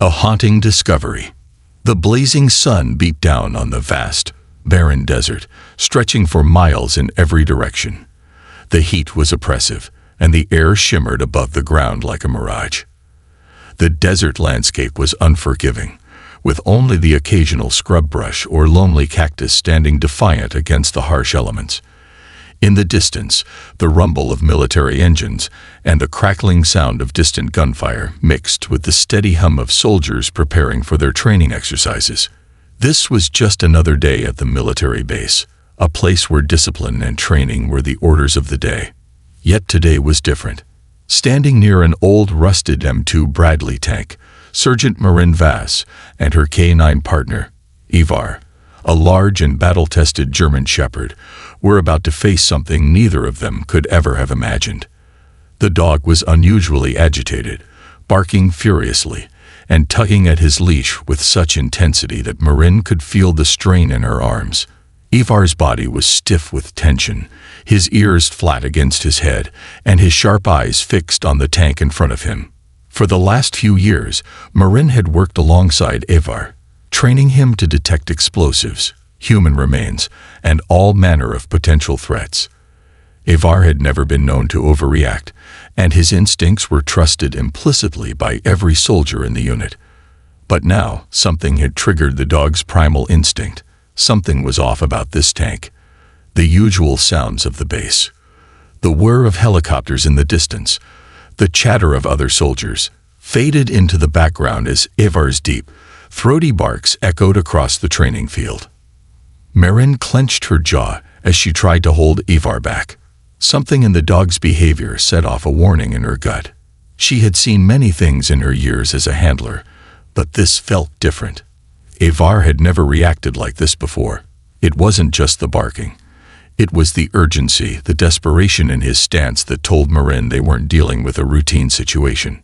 A haunting discovery. The blazing sun beat down on the vast, barren desert, stretching for miles in every direction. The heat was oppressive, and the air shimmered above the ground like a mirage. The desert landscape was unforgiving, with only the occasional scrub brush or lonely cactus standing defiant against the harsh elements. In the distance, the rumble of military engines and the crackling sound of distant gunfire mixed with the steady hum of soldiers preparing for their training exercises. This was just another day at the military base, a place where discipline and training were the orders of the day. Yet today was different. Standing near an old rusted M2 Bradley tank, Sergeant Marin Vass and her K9 partner, Ivar, a large and battle-tested German shepherd, were about to face something neither of them could ever have imagined. The dog was unusually agitated, barking furiously, and tugging at his leash with such intensity that Marin could feel the strain in her arms. Ivar's body was stiff with tension, his ears flat against his head, and his sharp eyes fixed on the tank in front of him. For the last few years, Marin had worked alongside Ivar, training him to detect explosives, human remains, and all manner of potential threats. Ivar had never been known to overreact, and his instincts were trusted implicitly by every soldier in the unit. But now, something had triggered the dog's primal instinct. Something was off about this tank. The usual sounds of the base. The whir of helicopters in the distance, the chatter of other soldiers, faded into the background as Ivar's deep, throaty barks echoed across the training field. Marin clenched her jaw as she tried to hold Ivar back. Something in the dog's behavior set off a warning in her gut. She had seen many things in her years as a handler, but this felt different. Ivar had never reacted like this before. It wasn't just the barking. It was the urgency, the desperation in his stance that told Marin they weren't dealing with a routine situation.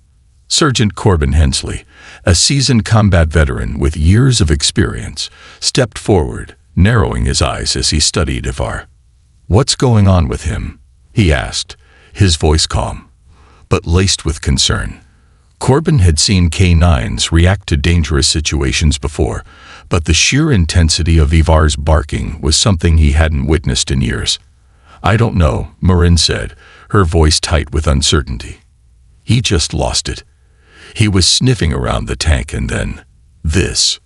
Sergeant Corbin Hensley, a seasoned combat veteran with years of experience, stepped forward, narrowing his eyes as he studied Ivar. "What's going on with him?" he asked, his voice calm, but laced with concern. Corbin had seen K9s react to dangerous situations before, but the sheer intensity of Ivar's barking was something he hadn't witnessed in years. "I don't know," Marin said, her voice tight with uncertainty. "He just lost it. He was sniffing around the tank and then, this."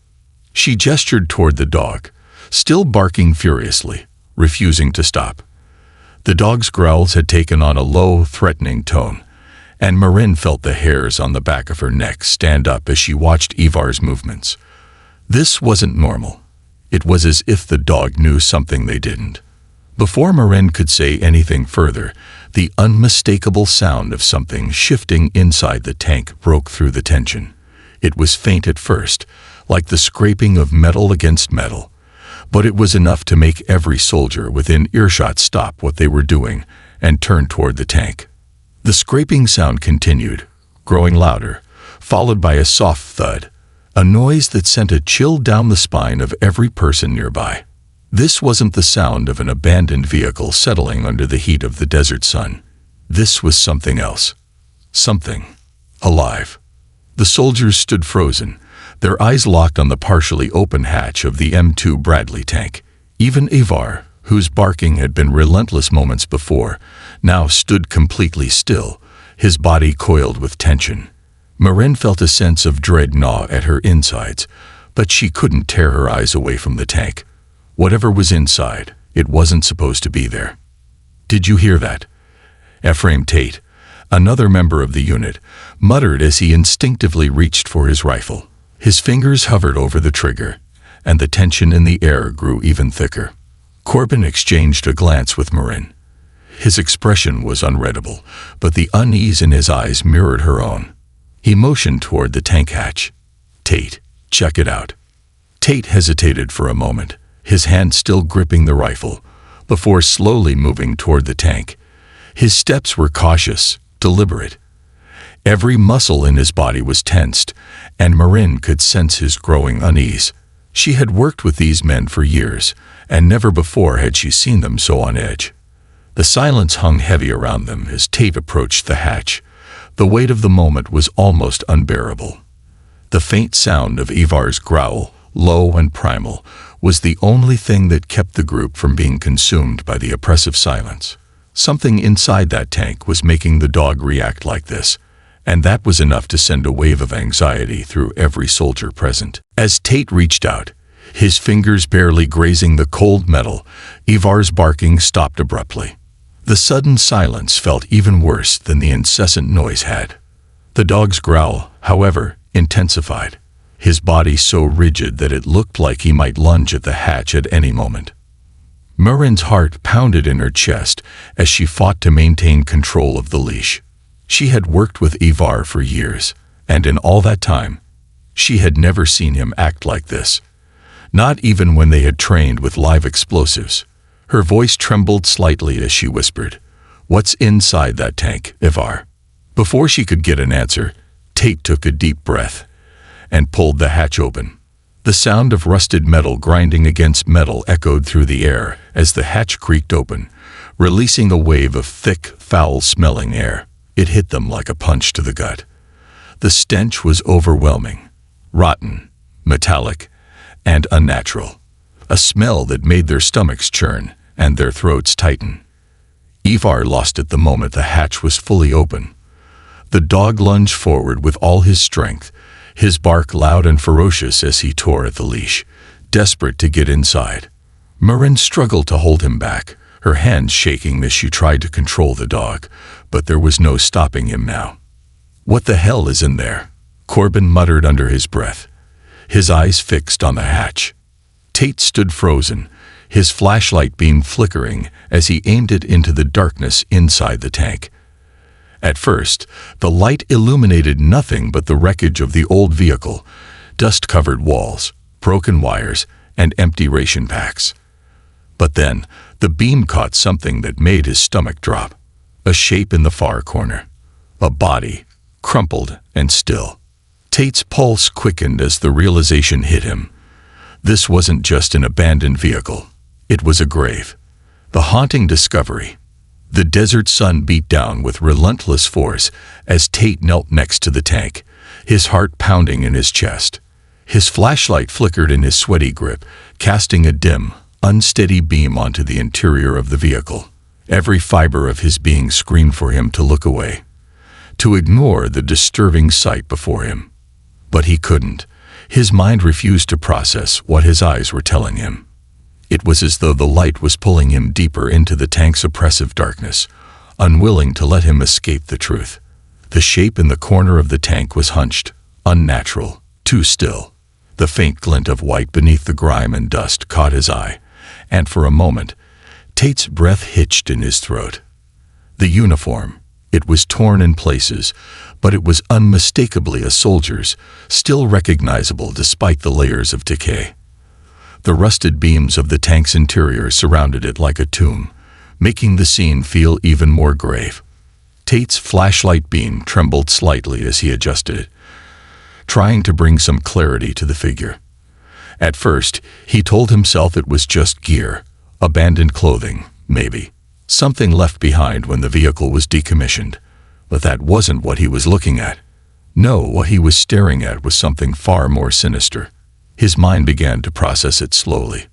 She gestured toward the dog, still barking furiously, refusing to stop. The dog's growls had taken on a low, threatening tone, and Marin felt the hairs on the back of her neck stand up as she watched Ivar's movements. This wasn't normal. It was as if the dog knew something they didn't. Before Marin could say anything further, the unmistakable sound of something shifting inside the tank broke through the tension. It was faint at first, like the scraping of metal against metal, but it was enough to make every soldier within earshot stop what they were doing and turn toward the tank. The scraping sound continued, growing louder, followed by a soft thud, a noise that sent a chill down the spine of every person nearby. This wasn't the sound of an abandoned vehicle settling under the heat of the desert sun. This was something else. Something alive. The soldiers stood frozen, their eyes locked on the partially open hatch of the M2 Bradley tank. Even Ivar, whose barking had been relentless moments before, now stood completely still, his body coiled with tension. Marin felt a sense of dread gnaw at her insides, but she couldn't tear her eyes away from the tank. Whatever was inside, it wasn't supposed to be there. "Did you hear that?" Ephraim Tate, another member of the unit, muttered as he instinctively reached for his rifle. His fingers hovered over the trigger, and the tension in the air grew even thicker. Corbin exchanged a glance with Marin. His expression was unreadable, but the unease in his eyes mirrored her own. He motioned toward the tank hatch. "Tate, check it out." Tate hesitated for a moment, his hand still gripping the rifle, before slowly moving toward the tank. His steps were cautious, deliberate. Every muscle in his body was tensed, and Marin could sense his growing unease. She had worked with these men for years, and never before had she seen them so on edge. The silence hung heavy around them as Tate approached the hatch. The weight of the moment was almost unbearable. The faint sound of Ivar's growl, low and primal, was the only thing that kept the group from being consumed by the oppressive silence. Something inside that tank was making the dog react like this, and that was enough to send a wave of anxiety through every soldier present. As Tate reached out, his fingers barely grazing the cold metal, Ivar's barking stopped abruptly. The sudden silence felt even worse than the incessant noise had. The dog's growl, however, intensified, his body so rigid that it looked like he might lunge at the hatch at any moment. Marin's heart pounded in her chest as she fought to maintain control of the leash. She had worked with Ivar for years, and in all that time, she had never seen him act like this. Not even when they had trained with live explosives. Her voice trembled slightly as she whispered, "What's inside that tank, Ivar?" Before she could get an answer, Tate took a deep breath and pulled the hatch open. The sound of rusted metal grinding against metal echoed through the air as the hatch creaked open, releasing a wave of thick, foul-smelling air. It hit them like a punch to the gut. The stench was overwhelming, rotten, metallic, and unnatural. A smell that made their stomachs churn and their throats tighten. Ivar lost it the moment the hatch was fully open. The dog lunged forward with all his strength, his bark loud and ferocious as he tore at the leash, desperate to get inside. Marin struggled to hold him back, her hands shaking as she tried to control the dog, but there was no stopping him now. "What the hell is in there?" Corbin muttered under his breath, his eyes fixed on the hatch. Tate stood frozen, his flashlight beam flickering as he aimed it into the darkness inside the tank. At first, the light illuminated nothing but the wreckage of the old vehicle, dust-covered walls, broken wires, and empty ration packs. But then, the beam caught something that made his stomach drop. A shape in the far corner. A body, crumpled and still. Tate's pulse quickened as the realization hit him. This wasn't just an abandoned vehicle. It was a grave. The haunting discovery. The desert sun beat down with relentless force as Tate knelt next to the tank, his heart pounding in his chest. His flashlight flickered in his sweaty grip, casting a dim, unsteady beam onto the interior of the vehicle. Every fiber of his being screamed for him to look away, to ignore the disturbing sight before him. But he couldn't. His mind refused to process what his eyes were telling him. It was as though the light was pulling him deeper into the tank's oppressive darkness, unwilling to let him escape the truth. The shape in the corner of the tank was hunched, unnatural, too still. The faint glint of white beneath the grime and dust caught his eye, and for a moment, Tate's breath hitched in his throat. The uniform. It was torn in places, but it was unmistakably a soldier's, still recognizable despite the layers of decay. The rusted beams of the tank's interior surrounded it like a tomb, making the scene feel even more grave. Tate's flashlight beam trembled slightly as he adjusted it, trying to bring some clarity to the figure. At first, he told himself it was just gear, abandoned clothing, maybe. Something left behind when the vehicle was decommissioned. But that wasn't what he was looking at. No, what he was staring at was something far more sinister. His mind began to process it slowly.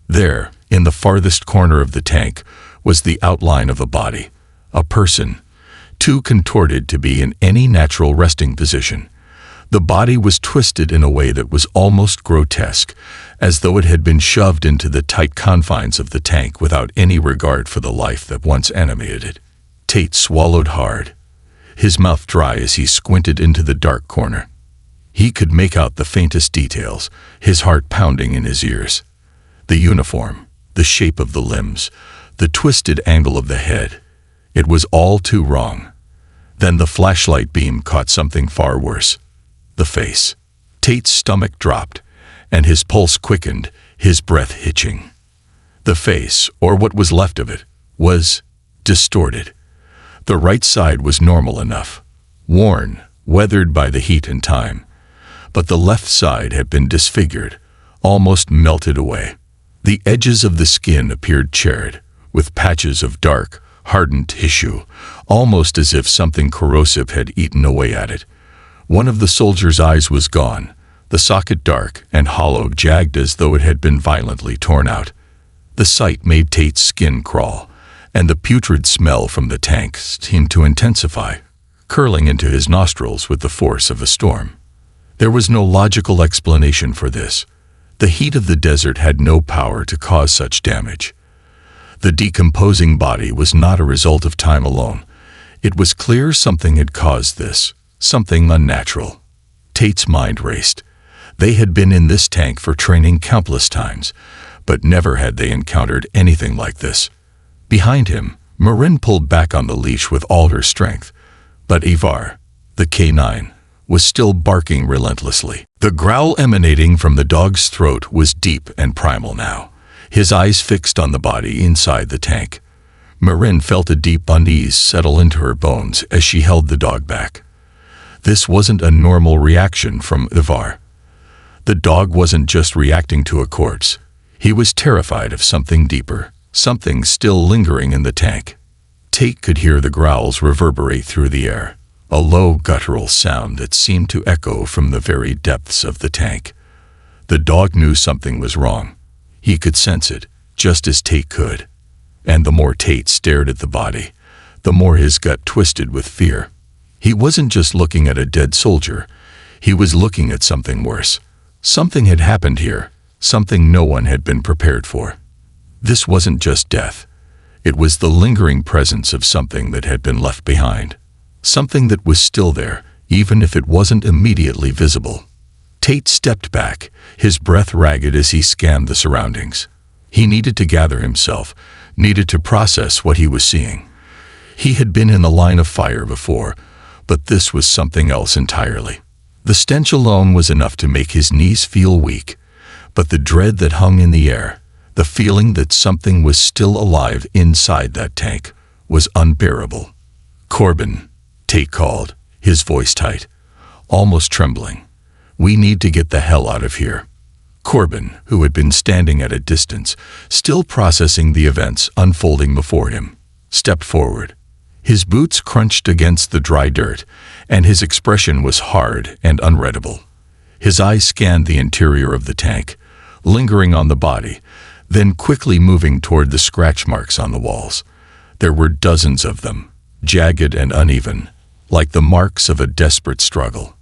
There, in the farthest corner of the tank, was the outline of a body, a person, too contorted to be in any natural resting position. The body was twisted in a way that was almost grotesque, as though it had been shoved into the tight confines of the tank without any regard for the life that once animated it. Tate swallowed hard, his mouth dry as he squinted into the dark corner. He could make out the faintest details, his heart pounding in his ears. The uniform, the shape of the limbs, the twisted angle of the head. It was all too wrong. Then the flashlight beam caught something far worse. The face. Tate's stomach dropped, and his pulse quickened, his breath hitching. The face, or what was left of it, was distorted. The right side was normal enough, worn, weathered by the heat and time. But the left side had been disfigured, almost melted away. The edges of the skin appeared charred, with patches of dark, hardened tissue, almost as if something corrosive had eaten away at it. One of the soldier's eyes was gone, the socket dark and hollow, jagged as though it had been violently torn out. The sight made Tate's skin crawl, and the putrid smell from the tank seemed to intensify, curling into his nostrils with the force of a storm. There was no logical explanation for this. The heat of the desert had no power to cause such damage. The decomposing body was not a result of time alone. It was clear something had caused this, something unnatural. Tate's mind raced. They had been in this tank for training countless times, but never had they encountered anything like this. Behind him, Marin pulled back on the leash with all her strength, but Ivar, the K9, was still barking relentlessly. The growl emanating from the dog's throat was deep and primal now, his eyes fixed on the body inside the tank. Marin felt a deep unease settle into her bones as she held the dog back. This wasn't a normal reaction from Ivar. The dog wasn't just reacting to a corpse. He was terrified of something deeper, something still lingering in the tank. Tate could hear the growls reverberate through the air, a low guttural sound that seemed to echo from the very depths of the tank. The dog knew something was wrong. He could sense it, just as Tate could. And the more Tate stared at the body, the more his gut twisted with fear. He wasn't just looking at a dead soldier. He was looking at something worse. Something had happened here, something no one had been prepared for. This wasn't just death. It was the lingering presence of something that had been left behind. Something that was still there, even if it wasn't immediately visible. Tate stepped back, his breath ragged as he scanned the surroundings. He needed to gather himself, needed to process what he was seeing. He had been in the line of fire before, but this was something else entirely. The stench alone was enough to make his knees feel weak, but the dread that hung in the air, the feeling that something was still alive inside that tank, was unbearable. "Corbin," Tate called, his voice tight, almost trembling. "We need to get the hell out of here." Corbin, who had been standing at a distance, still processing the events unfolding before him, stepped forward. His boots crunched against the dry dirt, and his expression was hard and unreadable. His eyes scanned the interior of the tank, lingering on the body, then quickly moving toward the scratch marks on the walls. There were dozens of them, jagged and uneven, like the marks of a desperate struggle.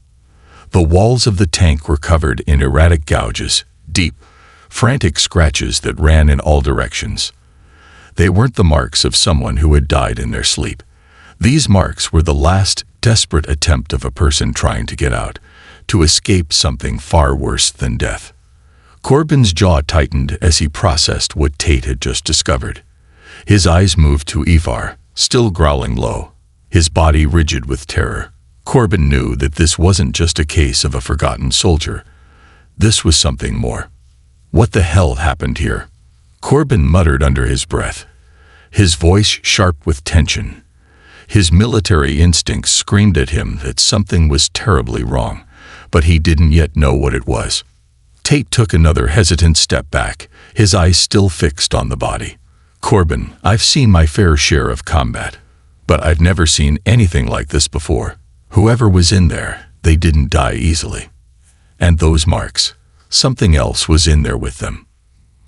The walls of the tank were covered in erratic gouges, deep, frantic scratches that ran in all directions. They weren't the marks of someone who had died in their sleep. These marks were the last, desperate attempt of a person trying to get out, to escape something far worse than death. Corbin's jaw tightened as he processed what Tate had just discovered. His eyes moved to Ivar, still growling low, his body rigid with terror. Corbin knew that this wasn't just a case of a forgotten soldier. This was something more. What the hell happened here? Corbin muttered under his breath, his voice sharp with tension. His military instincts screamed at him that something was terribly wrong, but he didn't yet know what it was. Tate took another hesitant step back, his eyes still fixed on the body. "Corbin, I've seen my fair share of combat, but I've never seen anything like this before. Whoever was in there, they didn't die easily. And those marks, something else was in there with them."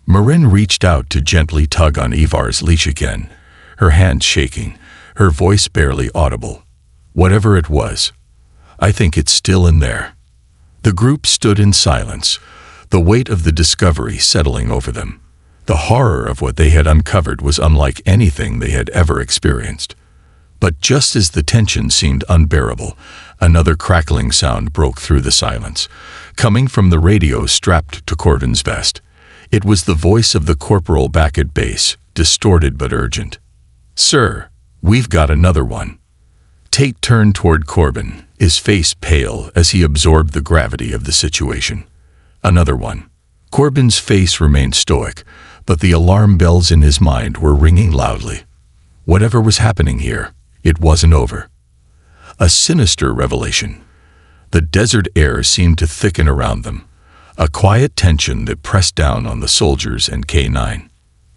Marin reached out to gently tug on Ivar's leash again, her hands shaking, her voice barely audible. "Whatever it was, I think it's still in there." The group stood in silence, the weight of the discovery settling over them. The horror of what they had uncovered was unlike anything they had ever experienced. But just as the tension seemed unbearable, another crackling sound broke through the silence, coming from the radio strapped to Corbin's vest. It was the voice of the corporal back at base, distorted but urgent. "Sir, we've got another one." Tate turned toward Corbin, his face pale as he absorbed the gravity of the situation. Another one. Corbin's face remained stoic, but the alarm bells in his mind were ringing loudly. Whatever was happening here, it wasn't over. A sinister revelation. The desert air seemed to thicken around them, a quiet tension that pressed down on the soldiers and K9.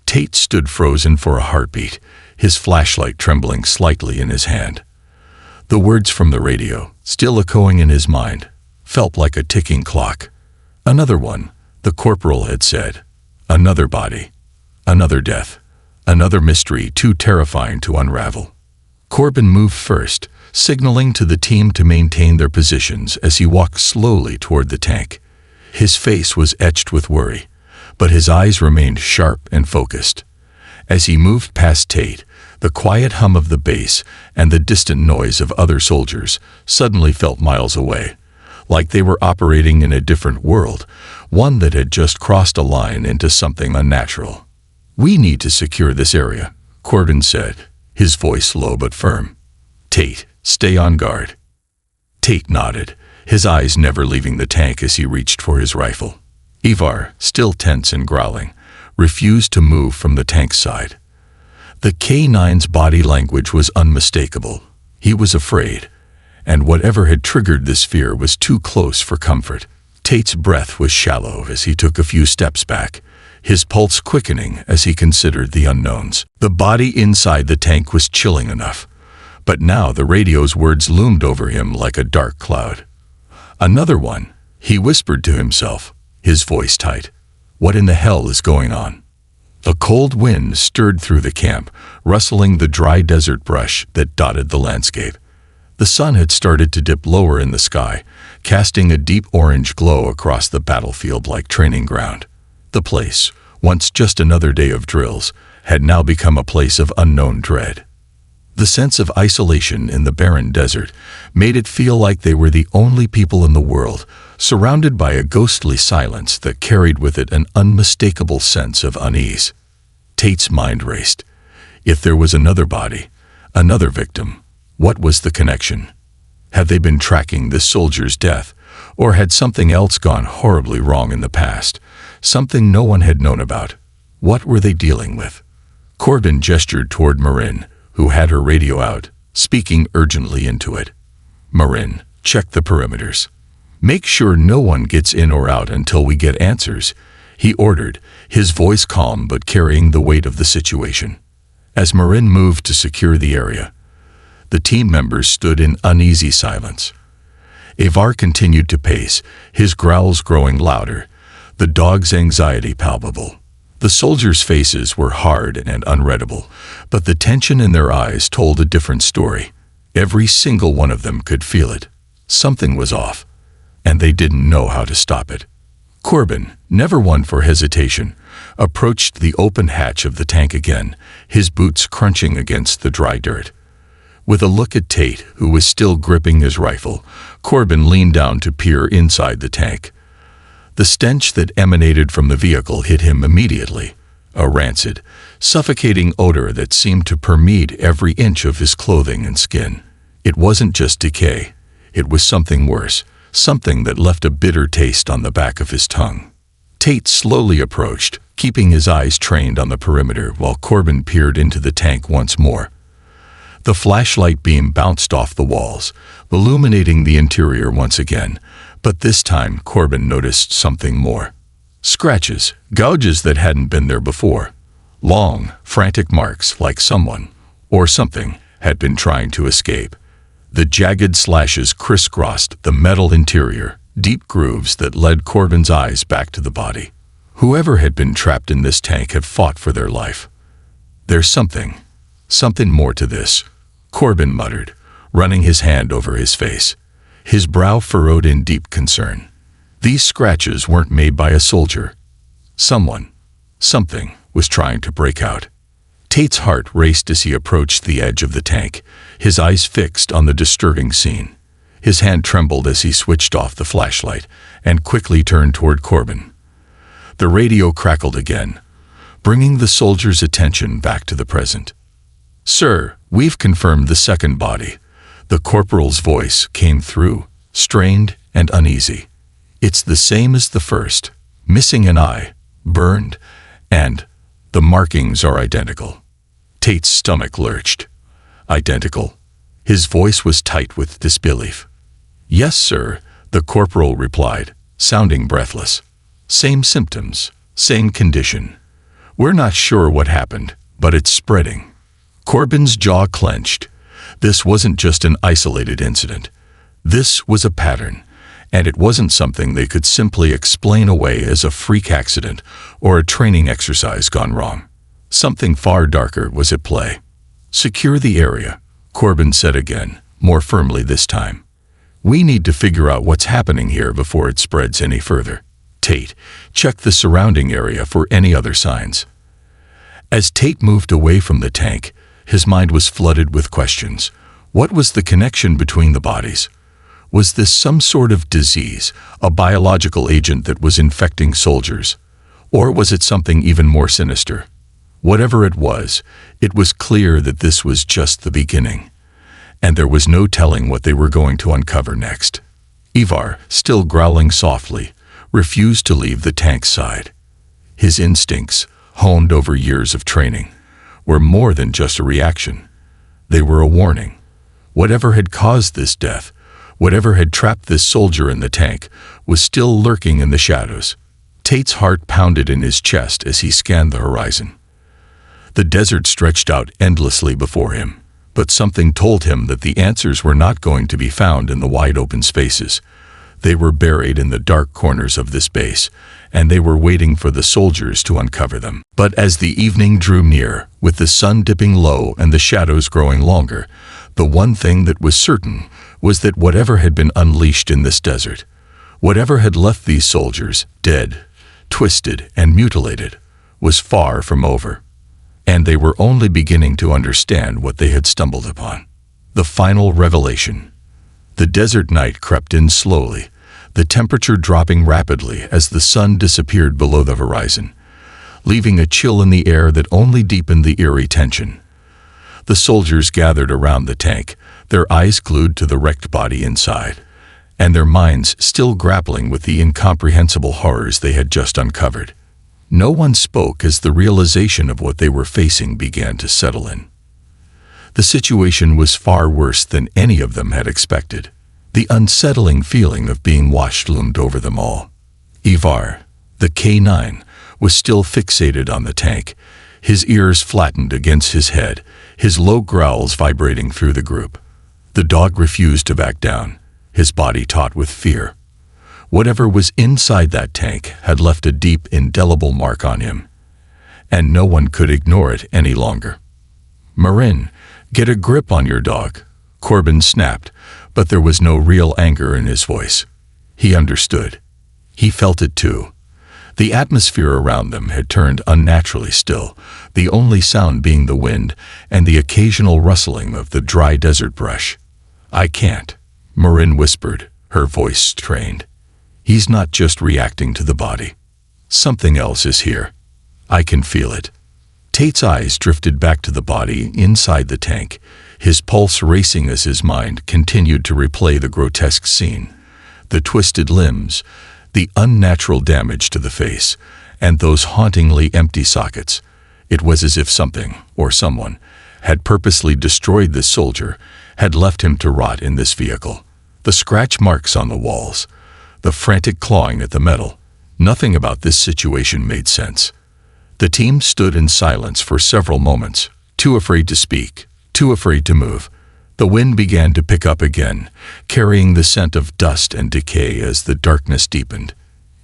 Tate stood frozen for a heartbeat, his flashlight trembling slightly in his hand. The words from the radio, still echoing in his mind, felt like a ticking clock. Another one, the corporal had said. Another body. Another death. Another mystery too terrifying to unravel. Corbin moved first, signaling to the team to maintain their positions as he walked slowly toward the tank. His face was etched with worry, but his eyes remained sharp and focused. As he moved past Tate, the quiet hum of the bass and the distant noise of other soldiers suddenly felt miles away, like they were operating in a different world, one that had just crossed a line into something unnatural. "We need to secure this area," Corbin said, his voice low but firm. "Tate, stay on guard." Tate nodded, his eyes never leaving the tank as he reached for his rifle. Ivar, still tense and growling, refused to move from the tank's side. The K9's body language was unmistakable. He was afraid, and whatever had triggered this fear was too close for comfort. Tate's breath was shallow as he took a few steps back, his pulse quickening as he considered the unknowns. The body inside the tank was chilling enough, but now the radio's words loomed over him like a dark cloud. "Another one," he whispered to himself, his voice tight. "What in the hell is going on?" A cold wind stirred through the camp, rustling the dry desert brush that dotted the landscape. The sun had started to dip lower in the sky, casting a deep orange glow across the battlefield like training ground. The place, once just another day of drills, had now become a place of unknown dread. The sense of isolation in the barren desert made it feel like they were the only people in the world, surrounded by a ghostly silence that carried with it an unmistakable sense of unease. Tate's mind raced. If there was another body, another victim, what was the connection? Had they been tracking this soldier's death, or had something else gone horribly wrong in the past, something no one had known about? What were they dealing with? Corbin gestured toward Marin, who had her radio out, speaking urgently into it. "Marin, check the perimeters. Make sure no one gets in or out until we get answers," he ordered, his voice calm but carrying the weight of the situation. As Marin moved to secure the area, the team members stood in uneasy silence. Ivar continued to pace, his growls growing louder, the dog's anxiety palpable. The soldiers' faces were hard and unreadable, but the tension in their eyes told a different story. Every single one of them could feel it. Something was off, and they didn't know how to stop it. Corbin, never one for hesitation, approached the open hatch of the tank again, his boots crunching against the dry dirt. With a look at Tate, who was still gripping his rifle, Corbin leaned down to peer inside the tank. The stench that emanated from the vehicle hit him immediately, a rancid, suffocating odor that seemed to permeate every inch of his clothing and skin. It wasn't just decay, it was something worse, something that left a bitter taste on the back of his tongue. Tate slowly approached, keeping his eyes trained on the perimeter while Corbin peered into the tank once more. The flashlight beam bounced off the walls, illuminating the interior once again, but this time Corbin noticed something more. Scratches, gouges that hadn't been there before. Long, frantic marks like someone, or something, had been trying to escape. The jagged slashes crisscrossed the metal interior, deep grooves that led Corbin's eyes back to the body. Whoever had been trapped in this tank had fought for their life. "There's something more to this," Corbin muttered, running his hand over his face, his brow furrowed in deep concern. These scratches weren't made by a soldier. Something was trying to break out. Tate's heart raced as he approached the edge of the tank, his eyes fixed on the disturbing scene. His hand trembled as he switched off the flashlight and quickly turned toward Corbin. The radio crackled again, bringing the soldier's attention back to the present. "Sir, we've confirmed the second body." The corporal's voice came through, strained and uneasy. "It's the same as the first, missing an eye, burned, and the markings are identical." Tate's stomach lurched. "Identical?" His voice was tight with disbelief. "Yes, sir," the corporal replied, sounding breathless. "Same symptoms, same condition. We're not sure what happened, but it's spreading." Corbin's jaw clenched. This wasn't just an isolated incident. This was a pattern, and it wasn't something they could simply explain away as a freak accident or a training exercise gone wrong. Something far darker was at play. "Secure the area," Corbin said again, more firmly this time. "We need to figure out what's happening here before it spreads any further. Tate, check the surrounding area for any other signs." As Tate moved away from the tank, his mind was flooded with questions. What was the connection between the bodies? Was this some sort of disease, a biological agent that was infecting soldiers? Or was it something even more sinister? Whatever it was clear that this was just the beginning, and there was no telling what they were going to uncover next. Ivar, still growling softly, refused to leave the tank's side. His instincts, honed over years of training, were more than just a reaction. They were a warning. Whatever had caused this death, whatever had trapped this soldier in the tank, was still lurking in the shadows. Tate's heart pounded in his chest as he scanned the horizon. The desert stretched out endlessly before him, but something told him that the answers were not going to be found in the wide open spaces. They were buried in the dark corners of this base, and they were waiting for the soldiers to uncover them. But as the evening drew near, with the sun dipping low and the shadows growing longer, the one thing that was certain was that whatever had been unleashed in this desert, whatever had left these soldiers dead, twisted, and mutilated, was far from over. And they were only beginning to understand what they had stumbled upon. The final revelation. The desert night crept in slowly, the temperature dropping rapidly as the sun disappeared below the horizon, leaving a chill in the air that only deepened the eerie tension. The soldiers gathered around the tank, their eyes glued to the wrecked body inside, and their minds still grappling with the incomprehensible horrors they had just uncovered. No one spoke as the realization of what they were facing began to settle in. The situation was far worse than any of them had expected. The unsettling feeling of being watched loomed over them all. Ivar, the K9, was still fixated on the tank, his ears flattened against his head, his low growls vibrating through the group. The dog refused to back down, his body taut with fear. Whatever was inside that tank had left a deep, indelible mark on him, and no one could ignore it any longer. "Marin, get a grip on your dog," Corbin snapped, but there was no real anger in his voice. He understood. He felt it too. The atmosphere around them had turned unnaturally still, the only sound being the wind and the occasional rustling of the dry desert brush. "I can't," Marin whispered, her voice strained. "He's not just reacting to the body. Something else is here. I can feel it." Tate's eyes drifted back to the body inside the tank, his pulse racing as his mind continued to replay the grotesque scene. The twisted limbs, the unnatural damage to the face, and those hauntingly empty sockets. It was as if something, or someone, had purposely destroyed this soldier, had left him to rot in this vehicle. The scratch marks on the walls, the frantic clawing at the metal. Nothing about this situation made sense. The team stood in silence for several moments, too afraid to speak, too afraid to move. The wind began to pick up again, carrying the scent of dust and decay as the darkness deepened.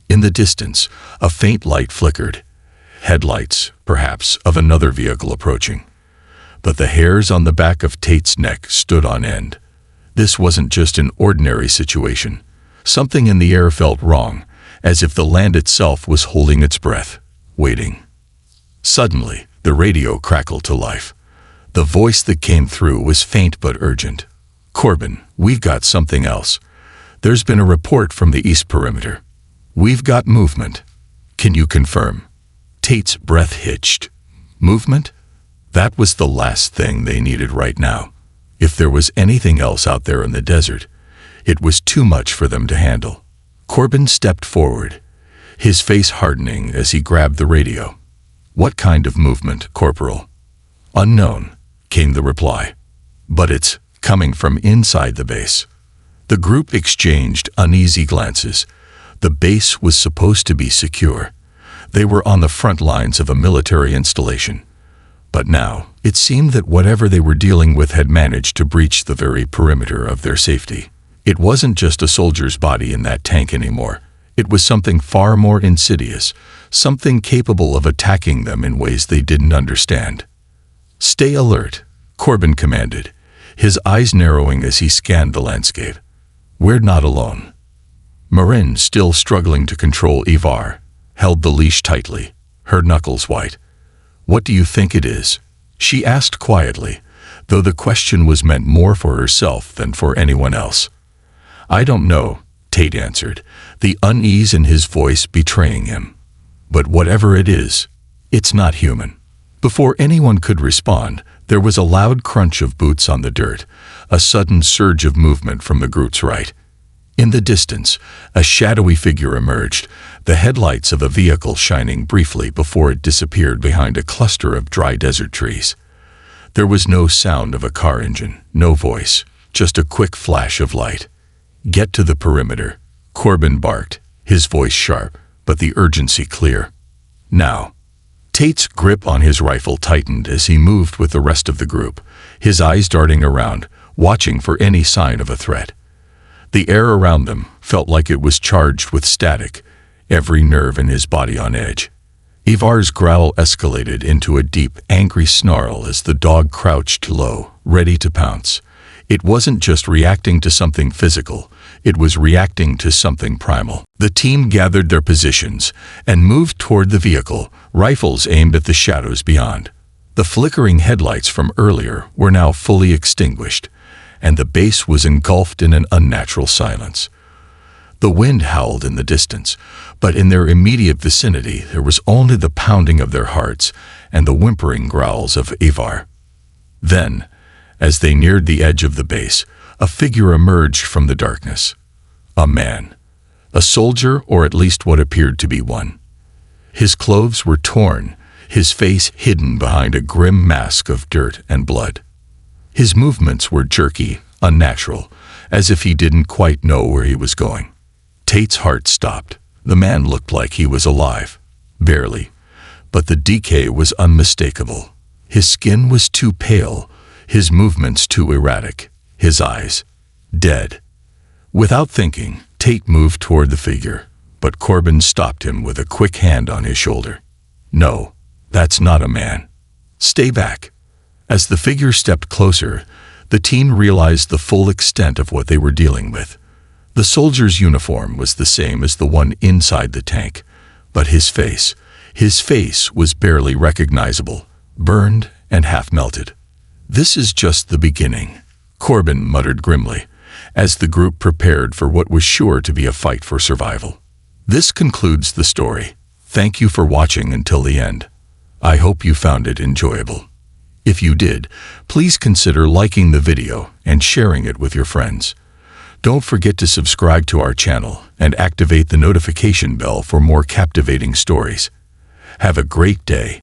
In the distance, a faint light flickered. Headlights, perhaps, of another vehicle approaching. But the hairs on the back of Tate's neck stood on end. This wasn't just an ordinary situation. Something in the air felt wrong, as if the land itself was holding its breath, waiting. Suddenly, the radio crackled to life. The voice that came through was faint but urgent. "Corbin, we've got something else. There's been a report from the east perimeter. We've got movement. Can you confirm?" Tate's breath hitched. Movement? That was the last thing they needed right now. If there was anything else out there in the desert, it was too much for them to handle. Corbin stepped forward, his face hardening as he grabbed the radio. "What kind of movement, Corporal?" "Unknown," came the reply. "But it's coming from inside the base." The group exchanged uneasy glances. The base was supposed to be secure. They were on the front lines of a military installation. But now, it seemed that whatever they were dealing with had managed to breach the very perimeter of their safety. It wasn't just a soldier's body in that tank anymore. It was something far more insidious, something capable of attacking them in ways they didn't understand. "Stay alert," Corbin commanded, his eyes narrowing as he scanned the landscape. "We're not alone." Marin, still struggling to control Ivar, held the leash tightly, her knuckles white. "What do you think it is?" she asked quietly, though the question was meant more for herself than for anyone else. "I don't know," Tate answered, the unease in his voice betraying him. "But whatever it is, it's not human." Before anyone could respond, there was a loud crunch of boots on the dirt, a sudden surge of movement from the group's right. In the distance, a shadowy figure emerged, the headlights of a vehicle shining briefly before it disappeared behind a cluster of dry desert trees. There was no sound of a car engine, no voice, just a quick flash of light. "Get to the perimeter," Corbin barked, his voice sharp, but the urgency clear. "Now." Tate's grip on his rifle tightened as he moved with the rest of the group, his eyes darting around, watching for any sign of a threat. The air around them felt like it was charged with static, every nerve in his body on edge. Ivar's growl escalated into a deep, angry snarl as the dog crouched low, ready to pounce. It wasn't just reacting to something physical, it was reacting to something primal. The team gathered their positions and moved toward the vehicle, rifles aimed at the shadows beyond. The flickering headlights from earlier were now fully extinguished, and the base was engulfed in an unnatural silence. The wind howled in the distance, but in their immediate vicinity there was only the pounding of their hearts and the whimpering growls of Ivar. Then, as they neared the edge of the base, a figure emerged from the darkness. A man. A soldier, or at least what appeared to be one. His clothes were torn, his face hidden behind a grim mask of dirt and blood. His movements were jerky, unnatural, as if he didn't quite know where he was going. Tate's heart stopped. The man looked like he was alive. Barely. But the decay was unmistakable. His skin was too pale, his movements too erratic, his eyes dead. Without thinking, Tate moved toward the figure, but Corbin stopped him with a quick hand on his shoulder. "No, that's not a man. Stay back." As the figure stepped closer, the team realized the full extent of what they were dealing with. The soldier's uniform was the same as the one inside the tank, but his face was barely recognizable, burned and half-melted. "This is just the beginning," Corbin muttered grimly, as the group prepared for what was sure to be a fight for survival. This concludes the story. Thank you for watching until the end. I hope you found it enjoyable. If you did, please consider liking the video and sharing it with your friends. Don't forget to subscribe to our channel and activate the notification bell for more captivating stories. Have a great day.